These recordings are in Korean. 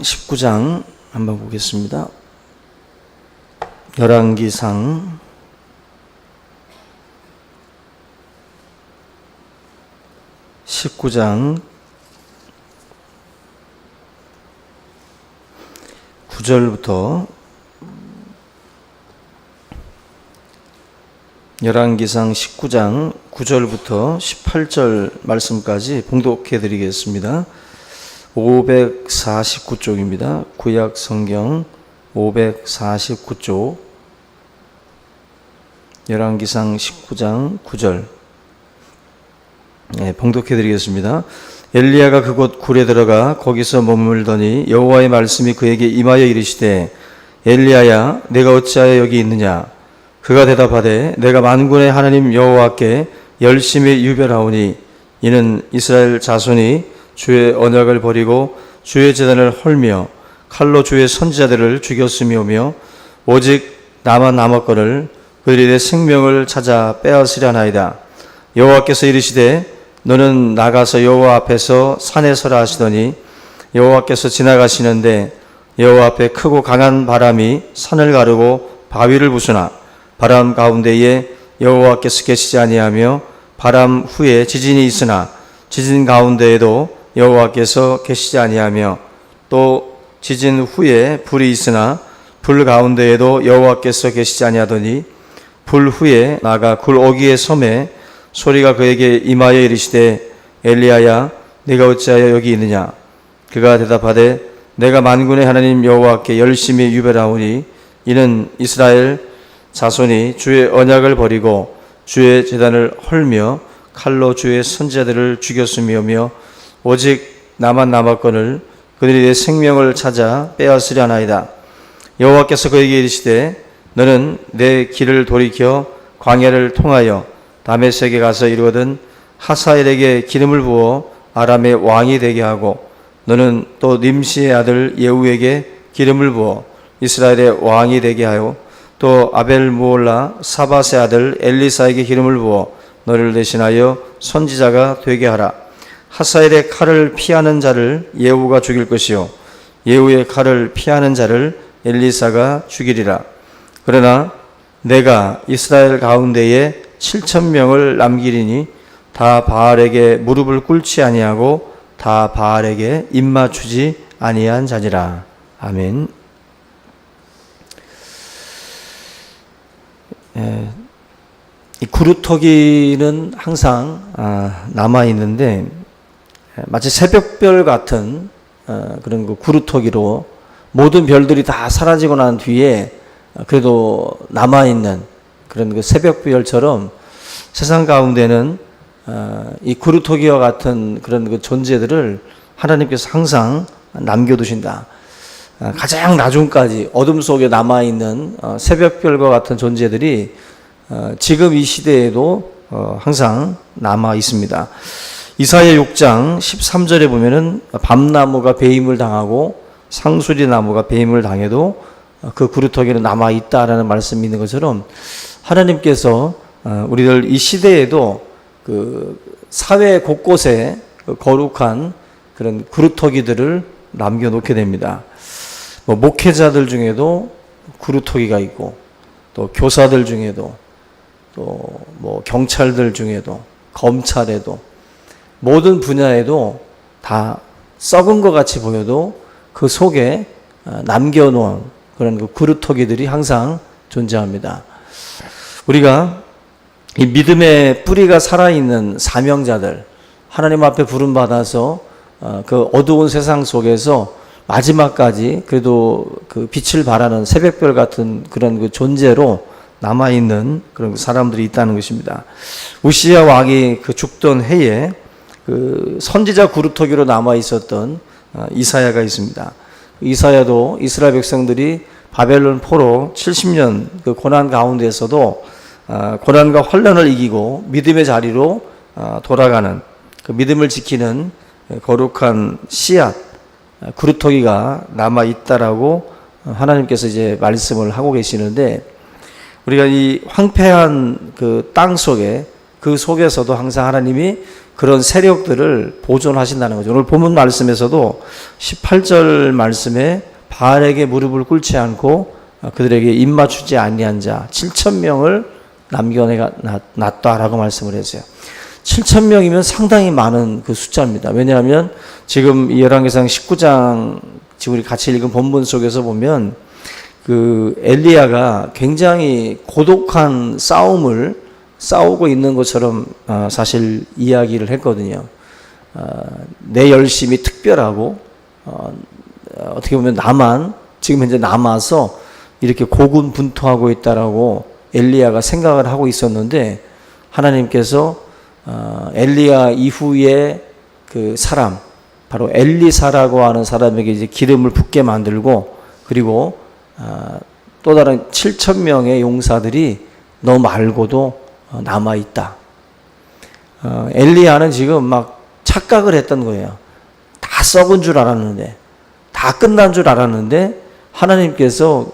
19장 한번 보겠습니다. 열왕기상 19장 9절부터 열왕기상 19장 9절부터 18절 말씀까지 봉독해 드리겠습니다. 549쪽입니다. 구약 성경 549쪽 열왕기상 19장 9절 봉독해 드리겠습니다. 엘리야가 그곳 굴에 들어가 거기서 머물더니 여호와의 말씀이 그에게 임하여 이르시되 엘리야야 내가 어찌하여 여기 있느냐. 그가 대답하되 내가 만군의 하나님 여호와께 열심히 유별하오니 이는 이스라엘 자손이 주의 언약을 버리고 주의 제단을 헐며 칼로 주의 선지자들을 죽였음이오며 오직 나만 남았거늘 그들이 내 생명을 찾아 빼앗으려나이다. 여호와께서 이르시되 너는 나가서 여호와 앞에서 산에 서라 하시더니 여호와께서 지나가시는데 여호와 앞에 크고 강한 바람이 산을 가르고 바위를 부수나 바람 가운데에 여호와께서 계시지 아니하며 바람 후에 지진이 있으나 지진 가운데에도 여호와께서 계시지 아니하며 또 지진 후에 불이 있으나 불 가운데에도 여호와께서 계시지 아니하더니 불 후에 나가 굴 어귀의 섬에 소리가 그에게 임하여 이르시되 엘리야야 네가 어찌하여 여기 있느냐. 그가 대답하되 내가 만군의 하나님 여호와께 열심히 유별하오니 이는 이스라엘 자손이 주의 언약을 버리고 주의 제단을 헐며 칼로 주의 선지자들을 죽였음이오며 오직 나만 남았거늘 그들이 내 생명을 찾아 빼앗으려나이다. 여호와께서 그에게 이르시되 너는 내 길을 돌이켜 광야를 통하여 다메섹에 가서 이르거든 하사엘에게 기름을 부어 아람의 왕이 되게 하고 너는 또 님시의 아들 예후에게 기름을 부어 이스라엘의 왕이 되게 하여 또 아벨무올라 사밧의 아들 엘리사에게 기름을 부어 너를 대신하여 선지자가 되게 하라. 하사엘의 칼을 피하는 자를 예후가 죽일 것이요 예후의 칼을 피하는 자를 엘리사가 죽이리라. 그러나 내가 이스라엘 가운데에 7,000명을 남기리니 다 바알에게 무릎을 꿇지 아니하고 다 바알에게 입맞추지 아니한 자니라. 아멘. 이 구루터기는 항상 남아있는데 마치 새벽별 같은 그런 그 구루터기로 모든 별들이 다 사라지고 난 뒤에 그래도 남아있는 그런 그 새벽별처럼 세상 가운데는 이 구루터기와 같은 그런 그 존재들을 하나님께서 항상 남겨두신다. 가장 나중까지 어둠 속에 남아있는 새벽별과 같은 존재들이 지금 이 시대에도 항상 남아 있습니다. 이사야 6장 13절에 보면은 밤나무가 배임을 당하고 상수리 나무가 배임을 당해도 그 구루터기는 남아 있다라는 말씀이 있는 것처럼 하나님께서 우리들 이 시대에도 그 사회 곳곳에 거룩한 그런 구루터기들을 남겨놓게 됩니다. 뭐 목회자들 중에도 구루터기가 있고 또 교사들 중에도 또 뭐 경찰들 중에도 검찰에도 모든 분야에도 다 썩은 것 같이 보여도 그 속에 남겨놓은 그런 그 구루터기들이 항상 존재합니다. 우리가 이 믿음의 뿌리가 살아있는 사명자들, 하나님 앞에 부름받아서 그 어두운 세상 속에서 마지막까지 그래도 그 빛을 발하는 새벽별 같은 그런 그 존재로 남아있는 그런 사람들이 있다는 것입니다. 우시야 왕이 그 죽던 해에 그 선지자 구루터기로 남아있었던 이사야가 있습니다. 이사야도 이스라엘 백성들이 바벨론 포로 70년 그 고난 가운데에서도 고난과 환난을 이기고 믿음의 자리로 돌아가는 그 믿음을 지키는 거룩한 씨앗 구루터기가 남아 있다라고 하나님께서 이제 말씀을 하고 계시는데 우리가 이 황폐한 그 땅 속에 그 속에서도 항상 하나님이 그런 세력들을 보존하신다는 거죠. 오늘 본문 말씀에서도 18절 말씀에 바알에게 무릎을 꿇지 않고 그들에게 입맞추지 아니한 자 7,000명을 남겨놨다라고 말씀을 했어요. 7,000명이면 상당히 많은 그 숫자입니다. 왜냐하면 지금 이 열왕기상 19장 지금 우리 같이 읽은 본문 속에서 보면 그 엘리야가 굉장히 고독한 싸움을 싸우고 있는 것처럼 사실 이야기를 했거든요. 내 열심이 특별하고 어떻게 보면 지금 현재 남아서 이렇게 고군분투하고 있다라고 엘리야가 생각을 하고 있었는데 하나님께서 엘리야 이후에 그 사람 바로 엘리사라고 하는 사람에게 이제 기름을 붓게 만들고 그리고 또 다른 7,000명의 용사들이 너 말고도 남아 있다. 엘리야는 지금 막 착각을 했던 거예요. 다 썩은 줄 알았는데, 다 끝난 줄 알았는데 하나님께서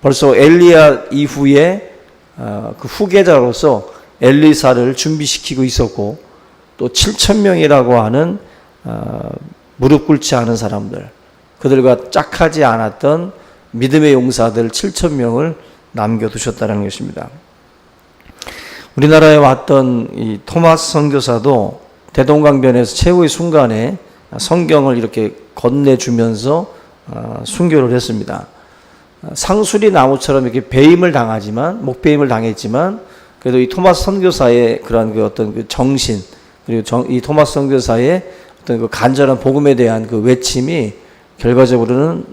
벌써 엘리야 이후에 그 후계자로서 엘리사를 준비시키고 있었고 또 7,000명이라고 하는 무릎 꿇지 않은 사람들, 그들과 짝하지 않았던 믿음의 용사들 7,000명을 남겨두셨다는 것입니다. 우리나라에 왔던 이 토마스 선교사도 대동강변에서 최후의 순간에 성경을 이렇게 건네주면서 순교를 했습니다. 상수리 나무처럼 이렇게 배임을 당하지만, 목배임을 당했지만, 그래도 이 토마스 선교사의 그런 그 어떤 그 정신, 그리고 이 토마스 선교사의 어떤 그 간절한 복음에 대한 그 외침이 결과적으로는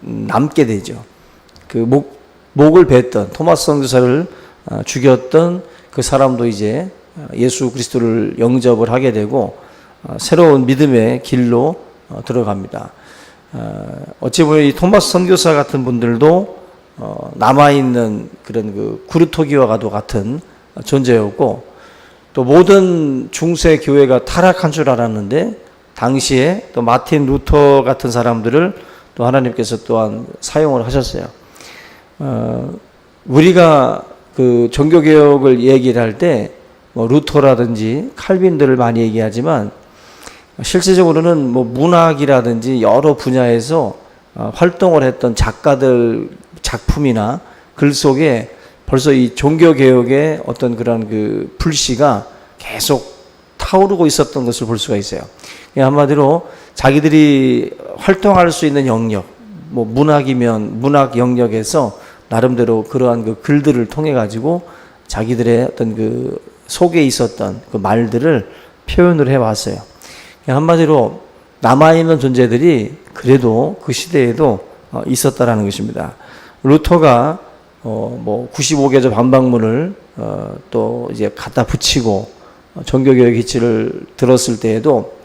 남게 되죠. 그 목을 뱉던 토마스 선교사를 죽였던 그 사람도 이제 예수 그리스도를 영접을 하게 되고 새로운 믿음의 길로 들어갑니다. 어찌 보면 이 토마스 선교사 같은 분들도 남아있는 그런 그 구르토기와도 같은 존재였고 또 모든 중세 교회가 타락한 줄 알았는데 당시에 또 마틴 루터 같은 사람들을 또 하나님께서 또한 사용을 하셨어요. 우리가 그 종교개혁을 얘기를 할 때 뭐 루터라든지 칼빈들을 많이 얘기하지만 실질적으로는 뭐 문학이라든지 여러 분야에서 활동을 했던 작가들 작품이나 글 속에 벌써 이 종교개혁의 어떤 그런 그 불씨가 계속 타오르고 있었던 것을 볼 수가 있어요. 한마디로 자기들이 활동할 수 있는 영역, 뭐 문학이면 문학 영역에서 나름대로 그러한 그 글들을 통해 가지고 자기들의 어떤 그 속에 있었던 그 말들을 표현을 해왔어요. 한마디로 남아있는 존재들이 그래도 그 시대에도 있었다라는 것입니다. 루터가 뭐 95개조 반박문을 또 이제 갖다 붙이고 종교개혁 기치를 들었을 때에도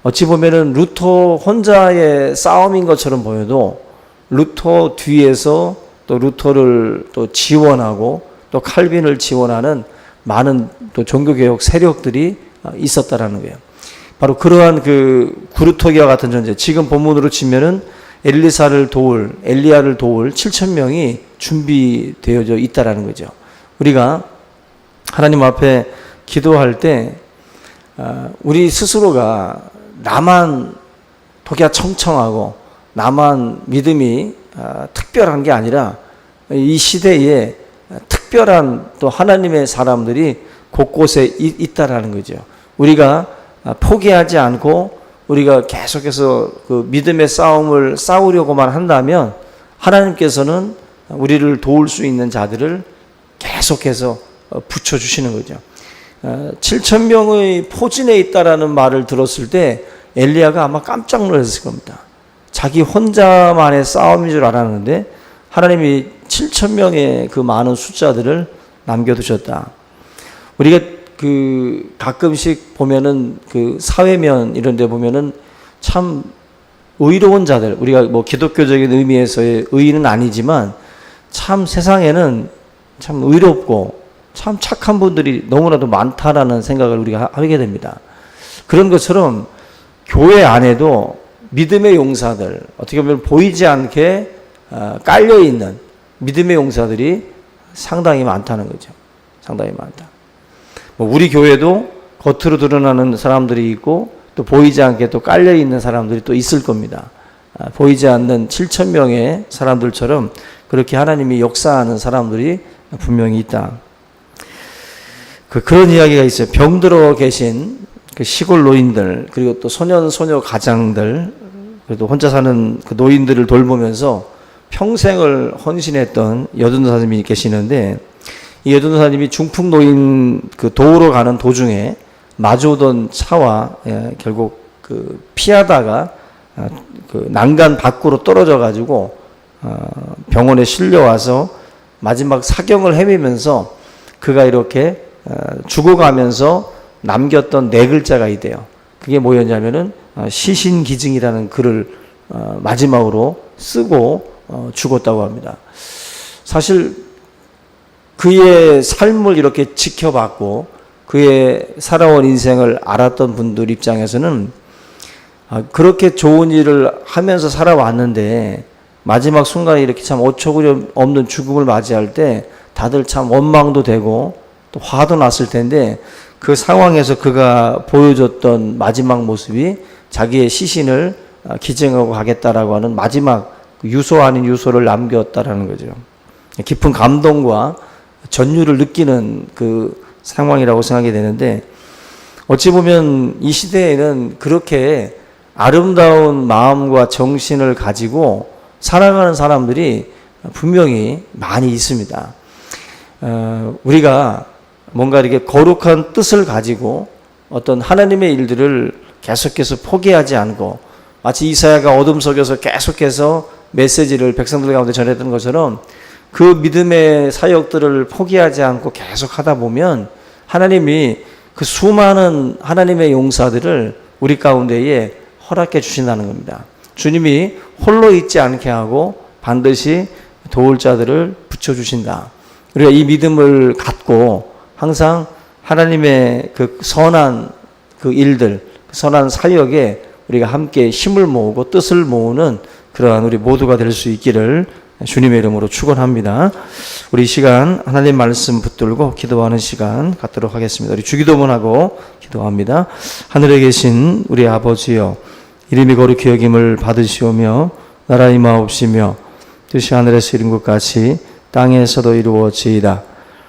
어찌 보면은 루터 혼자의 싸움인 것처럼 보여도 루터 뒤에서 또 루터를 또 지원하고 또 칼빈을 지원하는 많은 또 종교개혁 세력들이 있었다라는 거예요. 바로 그러한 그 구르토기와 같은 존재, 지금 본문으로 치면은 엘리야를 도울 7,000명이 준비되어져 있다라는 거죠. 우리가 하나님 앞에 기도할 때 우리 스스로가 나만 독야 청청하고 나만 믿음이 특별한 게 아니라 이 시대에 특별한 또 하나님의 사람들이 곳곳에 있다라는 거죠. 우리가 포기하지 않고 우리가 계속해서 그 믿음의 싸움을 싸우려고만 한다면 하나님께서는 우리를 도울 수 있는 자들을 계속해서 붙여주시는 거죠. 7,000명의 포진에 있다라는 말을 들었을 때 엘리야가 아마 깜짝 놀랐을 겁니다. 자기 혼자만의 싸움인 줄 알았는데 하나님이 7,000명의 그 많은 숫자들을 남겨두셨다. 우리가 그 가끔씩 보면은 그 사회면 이런 데 보면은 참 의로운 자들, 우리가 뭐 기독교적인 의미에서의 의는 아니지만 참 세상에는 참 의롭고 참 착한 분들이 너무나도 많다라는 생각을 우리가 하게 됩니다. 그런 것처럼 교회 안에도 믿음의 용사들, 어떻게 보면 보이지 않게 깔려있는 믿음의 용사들이 상당히 많다는 거죠. 상당히 많다. 뭐 우리 교회도 겉으로 드러나는 사람들이 있고 또 보이지 않게 또 깔려 있는 사람들이 또 있을 겁니다. 보이지 않는 7천 명의 사람들처럼 그렇게 하나님이 역사하는 사람들이 분명히 있다. 그런 이야기가 있어요. 병들어 계신 그 시골 노인들, 그리고 또 소년 소녀 가장들, 그래도 혼자 사는 그 노인들을 돌보면서 평생을 헌신했던 여전도사님이 계시는데, 이 여전도사님이 중풍노인 그 도우러 가는 도중에 마주오던 차와 결국 그 피하다가 그 난간 밖으로 떨어져 가지고 병원에 실려와서 마지막 사경을 헤매면서 그가 이렇게 죽어가면서 남겼던 4글자가 있대요. 그게 뭐였냐면은 시신기증이라는 글을 마지막으로 쓰고 죽었다고 합니다. 사실 그의 삶을 이렇게 지켜봤고 그의 살아온 인생을 알았던 분들 입장에서는 그렇게 좋은 일을 하면서 살아왔는데 마지막 순간에 이렇게 참 어처구니 없는 죽음을 맞이할 때 다들 참 원망도 되고 또 화도 났을 텐데, 그 상황에서 그가 보여줬던 마지막 모습이 자기의 시신을 기증하고 가겠다라고 하는 마지막 유서 아닌 유서를 남겼다라는 거죠. 깊은 감동과 전율을 느끼는 그 상황이라고 생각이 되는데, 어찌 보면 이 시대에는 그렇게 아름다운 마음과 정신을 가지고 살아가는 사람들이 분명히 많이 있습니다. 우리가 뭔가 이렇게 거룩한 뜻을 가지고 어떤 하나님의 일들을 계속해서 포기하지 않고, 마치 이사야가 어둠 속에서 계속해서 메시지를 백성들 가운데 전했던 것처럼 그 믿음의 사역들을 포기하지 않고 계속 하다 보면 하나님이 그 수많은 하나님의 용사들을 우리 가운데에 허락해 주신다는 겁니다. 주님이 홀로 있지 않게 하고 반드시 도울 자들을 붙여주신다. 우리가 이 믿음을 갖고 항상 하나님의 그 선한 그 일들, 선한 사역에 우리가 함께 힘을 모으고 뜻을 모으는 그러한 우리 모두가 될 수 있기를 주님의 이름으로 축원합니다. 우리 이 시간 하나님 말씀 붙들고 기도하는 시간 갖도록 하겠습니다. 우리 주기도문하고 기도합니다. 하늘에 계신 우리 아버지여, 이름이 거룩히 여김을 받으시오며 나라 임하옵시며 뜻이 하늘에서 이룬 것 같이 땅에서도 이루어지이다.